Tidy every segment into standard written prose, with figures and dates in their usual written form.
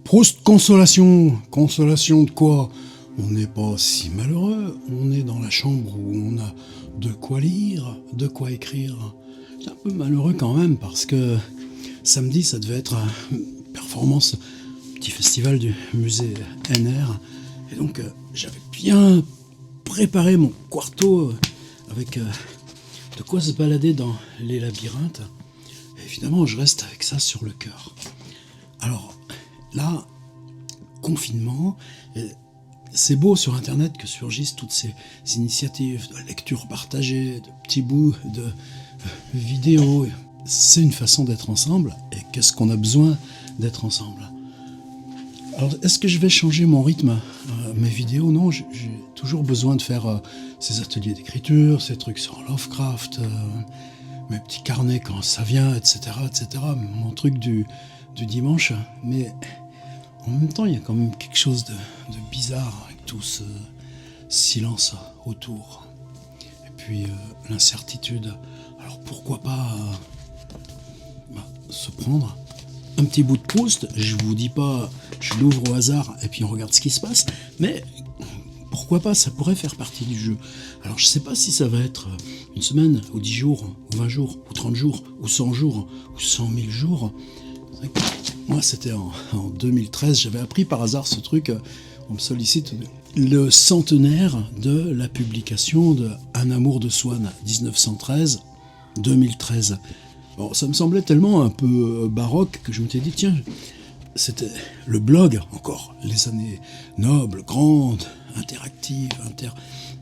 Proust, consolation. Consolation de quoi? On n'est pas si malheureux. On est dans la chambre où on a de quoi lire, de quoi écrire. C'est un peu malheureux quand même parce que samedi, ça devait être une performance, petit festival du musée NR. Et donc, j'avais bien préparé mon quarto avec de quoi se balader dans les labyrinthes. Et évidemment, je reste avec ça sur le cœur. Alors, là, confinement, c'est beau sur Internet que surgissent toutes ces initiatives de lecture partagée, de petits bouts de vidéos. C'est une façon d'être ensemble, et qu'est-ce qu'on a besoin d'être ensemble? Alors, est-ce que je vais changer mon rythme, mes vidéos? Non, j'ai toujours besoin de faire ces ateliers d'écriture, ces trucs sur Lovecraft, mes petits carnets quand ça vient, etc., etc., mon truc du dimanche. Mais en même temps, il y a quand même quelque chose de bizarre avec tout ce silence autour. Et puis l'incertitude. Alors pourquoi pas se prendre un petit bout de Proust? Je vous dis pas, je l'ouvre au hasard et puis on regarde ce qui se passe, mais pourquoi pas, ça pourrait faire partie du jeu. Alors je sais pas si ça va être une semaine, ou 10 jours, ou 20 jours, ou 30 jours, ou 100 jours, ou 100 000 jours. Moi c'était en 2013, j'avais appris par hasard ce truc, on me sollicite le centenaire de la publication de Un amour de Swann, 1913-2013. Bon, ça me semblait tellement un peu baroque que je m'étais dit, tiens, c'était le blog, encore, les années nobles, grandes, interactives,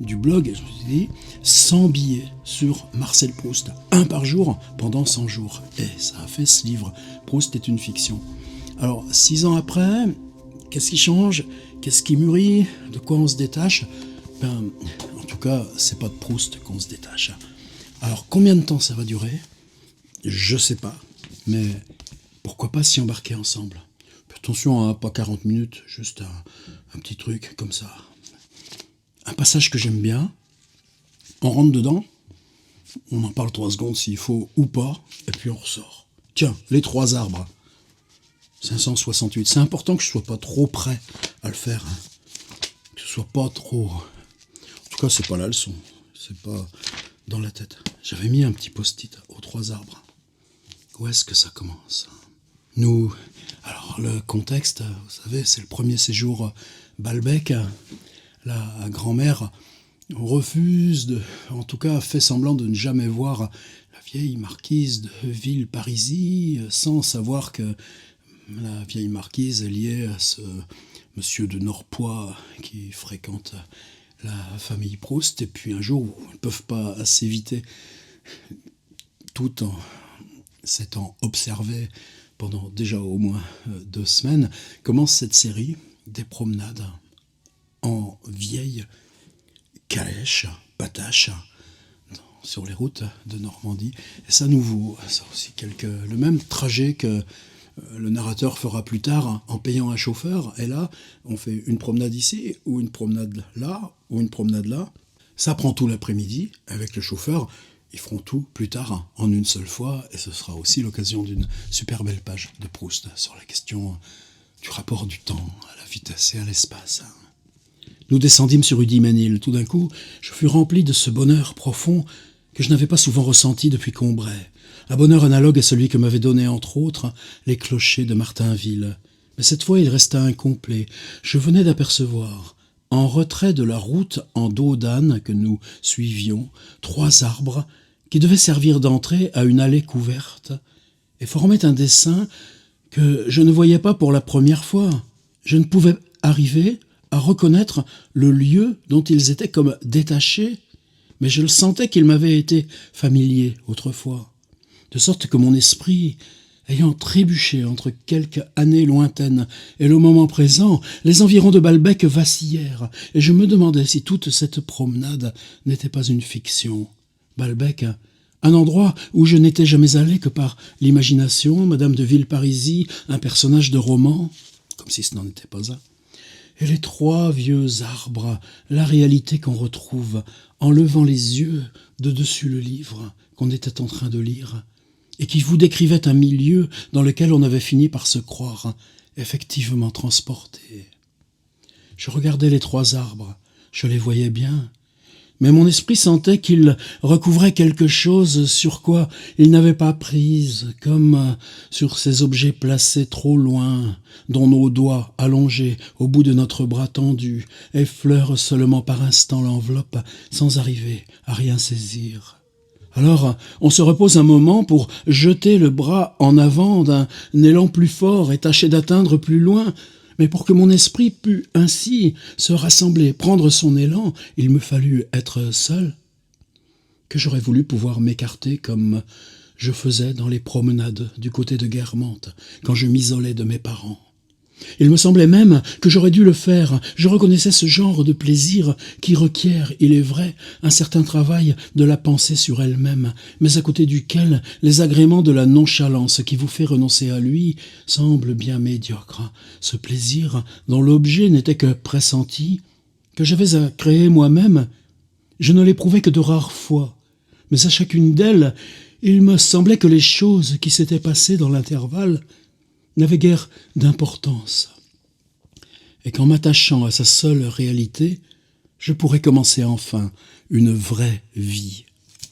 du blog, et je me suis dit, 100 billets sur Marcel Proust, un par jour pendant 100 jours. Et ça a fait ce livre. Proust est une fiction. Alors, 6 ans après, qu'est-ce qui change? Qu'est-ce qui mûrit? De quoi on se détache? En tout cas, c'est pas de Proust qu'on se détache. Alors, combien de temps ça va durer? Je sais pas, mais pourquoi pas s'y embarquer ensemble? Attention, hein, pas 40 minutes, juste un petit truc comme ça. Un passage que j'aime bien, on rentre dedans, on en parle 3 secondes s'il faut ou pas, et puis on ressort. Tiens, les 3 arbres, 568, c'est important que je sois pas trop prêt à le faire, hein. Que ce soit pas trop... En tout cas, c'est pas la leçon, c'est pas dans la tête. J'avais mis un petit post-it aux 3 arbres. Où est-ce que ça commence? Nous, alors le contexte, vous savez, c'est le premier séjour Balbec. La grand-mère refuse en tout cas, fait semblant de ne jamais voir la vieille marquise de Villeparisis, sans savoir que la vieille marquise est liée à ce monsieur de Norpois qui fréquente la famille Proust. Et puis un jour où ils ne peuvent pas s'éviter, tout en s'étant observé pendant déjà au moins 2 semaines, commence cette série des promenades en vieille calèche, patache, sur les routes de Normandie. Et ça nous vaut ça aussi le même trajet que le narrateur fera plus tard en payant un chauffeur. Et là, on fait une promenade ici, ou une promenade là, ou une promenade là. Ça prend tout l'après-midi avec le chauffeur. Ils feront tout plus tard en une seule fois, et ce sera aussi l'occasion d'une super belle page de Proust sur la question du rapport du temps à la vitesse et à l'espace. Nous descendîmes sur Udimènil. Tout d'un coup, je fus rempli de ce bonheur profond que je n'avais pas souvent ressenti depuis Combray. Un bonheur analogue à celui que m'avaient donné, entre autres, les clochers de Martainville. Mais cette fois, il resta incomplet. Je venais d'apercevoir, en retrait de la route en dos d'âne que nous suivions, 3 arbres qui devaient servir d'entrée à une allée couverte et formaient un dessin que je ne voyais pas pour la première fois. Je ne pouvais arriver à reconnaître le lieu dont ils étaient comme détachés, mais je le sentais qu'ils m'avaient été familiers autrefois, de sorte que mon esprit, ayant trébuché entre quelques années lointaines et le moment présent, les environs de Balbec vacillèrent, et je me demandais si toute cette promenade n'était pas une fiction. Balbec, un endroit où je n'étais jamais allé que par l'imagination, Madame de Villeparisis, un personnage de roman, comme si ce n'en était pas un, et les 3 vieux arbres, la réalité qu'on retrouve en levant les yeux de dessus le livre qu'on était en train de lire, et qui vous décrivait un milieu dans lequel on avait fini par se croire effectivement transporté. Je regardais les 3 arbres, je les voyais bien, mais mon esprit sentait qu'ils recouvraient quelque chose sur quoi il n'avait pas prise, comme sur ces objets placés trop loin, dont nos doigts, allongés au bout de notre bras tendu, effleurent seulement par instant l'enveloppe sans arriver à rien saisir. Alors, on se repose un moment pour jeter le bras en avant d'un élan plus fort et tâcher d'atteindre plus loin. Mais pour que mon esprit pût ainsi se rassembler, prendre son élan, il me fallut être seul, que j'aurais voulu pouvoir m'écarter comme je faisais dans les promenades du côté de Guermantes, quand je m'isolais de mes parents. Il me semblait même que j'aurais dû le faire. Je reconnaissais ce genre de plaisir qui requiert, il est vrai, un certain travail de la pensée sur elle-même, mais à côté duquel les agréments de la nonchalance qui vous fait renoncer à lui semblent bien médiocres. Ce plaisir, dont l'objet n'était que pressenti, que j'avais à créer moi-même, je ne l'éprouvais que de rares fois, mais à chacune d'elles, il me semblait que les choses qui s'étaient passées dans l'intervalle n'avait guère d'importance, et qu'en m'attachant à sa seule réalité, je pourrais commencer enfin une vraie vie.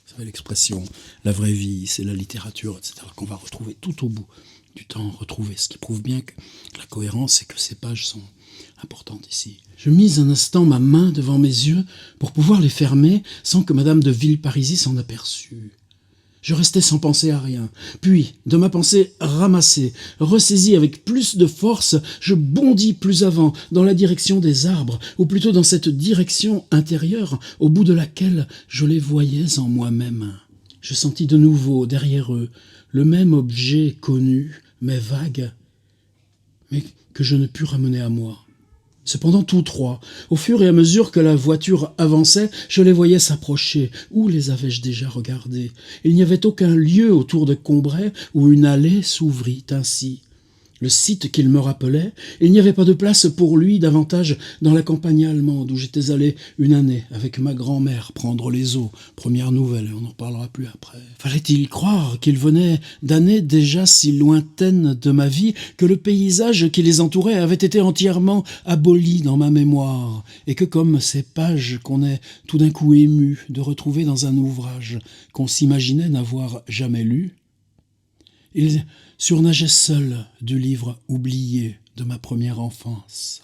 Vous savez l'expression, la vraie vie, c'est la littérature, etc., qu'on va retrouver tout au bout du temps, retrouver, ce qui prouve bien que la cohérence et que ces pages sont importantes ici. Je mis un instant ma main devant mes yeux pour pouvoir les fermer sans que Madame de Villeparisis s'en aperçût. Je restais sans penser à rien. Puis, de ma pensée ramassée, ressaisie avec plus de force, je bondis plus avant, dans la direction des arbres, ou plutôt dans cette direction intérieure, au bout de laquelle je les voyais en moi-même. Je sentis de nouveau, derrière eux, le même objet connu, mais vague, mais que je ne pus ramener à moi. Cependant, tous 3, au fur et à mesure que la voiture avançait, je les voyais s'approcher. Où les avais-je déjà regardés? Il n'y avait aucun lieu autour de Combray où une allée s'ouvrit ainsi. Le site qu'il me rappelait, il n'y avait pas de place pour lui davantage dans la campagne allemande où j'étais allé une année avec ma grand-mère prendre les eaux. Première nouvelle, on n'en parlera plus après. Fallait-il croire qu'il venait d'années déjà si lointaines de ma vie que le paysage qui les entourait avait été entièrement aboli dans ma mémoire et que comme ces pages qu'on est tout d'un coup ému de retrouver dans un ouvrage qu'on s'imaginait n'avoir jamais lu, il surnageait seul du livre oublié de ma première enfance.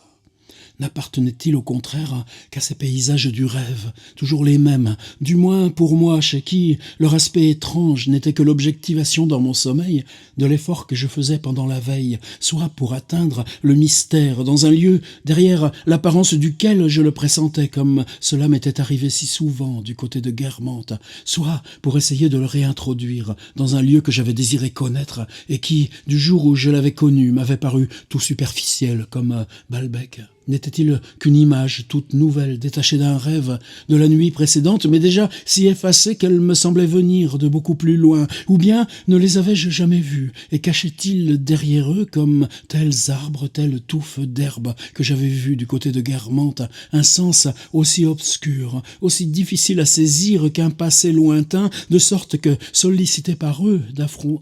N'appartenait-il au contraire qu'à ces paysages du rêve, toujours les mêmes, du moins pour moi chez qui leur aspect étrange n'était que l'objectivation dans mon sommeil de l'effort que je faisais pendant la veille, soit pour atteindre le mystère dans un lieu derrière l'apparence duquel je le pressentais comme cela m'était arrivé si souvent du côté de Guermantes, soit pour essayer de le réintroduire dans un lieu que j'avais désiré connaître et qui, du jour où je l'avais connu, m'avait paru tout superficiel comme Balbec. N'était-il qu'une image toute nouvelle, détachée d'un rêve de la nuit précédente, mais déjà si effacée qu'elle me semblait venir de beaucoup plus loin? Ou bien ne les avais-je jamais vus, et cachaient-ils derrière eux, comme tels arbres, telles touffes d'herbe que j'avais vues du côté de Guermantes, un sens aussi obscur, aussi difficile à saisir qu'un passé lointain, de sorte que, sollicité par eux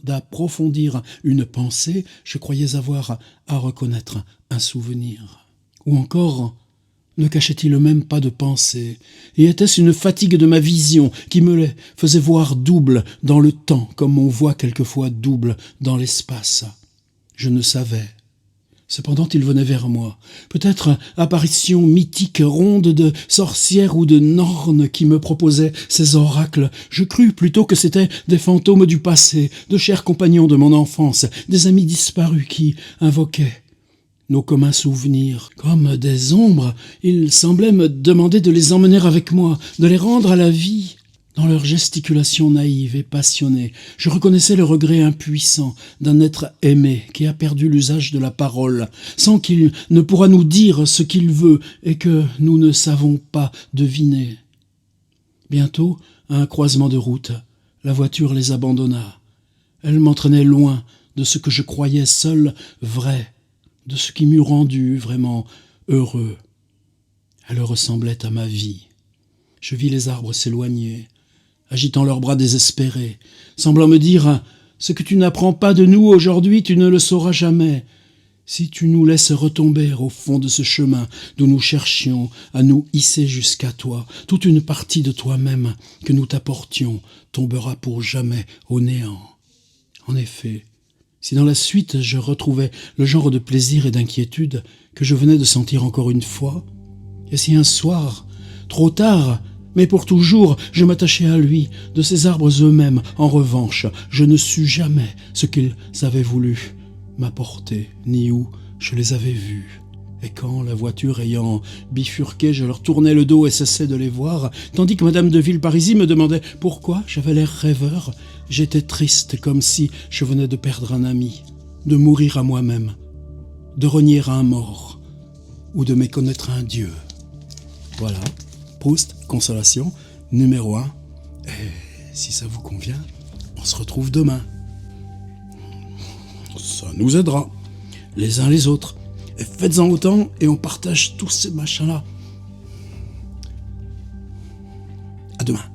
d'approfondir une pensée, je croyais avoir à reconnaître un souvenir. Ou encore, ne cachait-il même pas de pensée, et était-ce une fatigue de ma vision qui me les faisait voir double dans le temps, comme on voit quelquefois double dans l'espace? Je ne savais. Cependant, il venait vers moi. Peut-être apparition mythique, ronde de sorcière ou de norne qui me proposait ces oracles. Je crus plutôt que c'étaient des fantômes du passé, de chers compagnons de mon enfance, des amis disparus qui invoquaient nos communs souvenirs. Comme des ombres, il semblait me demander de les emmener avec moi, de les rendre à la vie. Dans leur gesticulation naïve et passionnée, je reconnaissais le regret impuissant d'un être aimé qui a perdu l'usage de la parole, sans qu'il ne pourra nous dire ce qu'il veut et que nous ne savons pas deviner. Bientôt, à un croisement de route, la voiture les abandonna. Elle m'entraînait loin de ce que je croyais seul vrai, de ce qui m'eût rendu vraiment heureux. Elle ressemblait à ma vie. Je vis les arbres s'éloigner, agitant leurs bras désespérés, semblant me dire « Ce que tu n'apprends pas de nous aujourd'hui, tu ne le sauras jamais ». Si tu nous laisses retomber au fond de ce chemin d'où nous cherchions à nous hisser jusqu'à toi, toute une partie de toi-même que nous t'apportions tombera pour jamais au néant. En effet, si dans la suite je retrouvais le genre de plaisir et d'inquiétude que je venais de sentir encore une fois, et si un soir, trop tard, mais pour toujours, je m'attachais à lui, de ces arbres eux-mêmes, en revanche, je ne sus jamais ce qu'ils avaient voulu m'apporter, ni où je les avais vus. Et quand, la voiture ayant bifurqué, je leur tournais le dos et cessais de les voir, tandis que Madame de Villeparisis me demandait pourquoi j'avais l'air rêveur, j'étais triste comme si je venais de perdre un ami, de mourir à moi-même, de renier un mort ou de méconnaître un Dieu. Voilà, Proust, Consolation, numéro 1. Et si ça vous convient, on se retrouve demain. Ça nous aidera, les uns les autres. Et faites-en autant et on partage tous ces machins-là. À demain.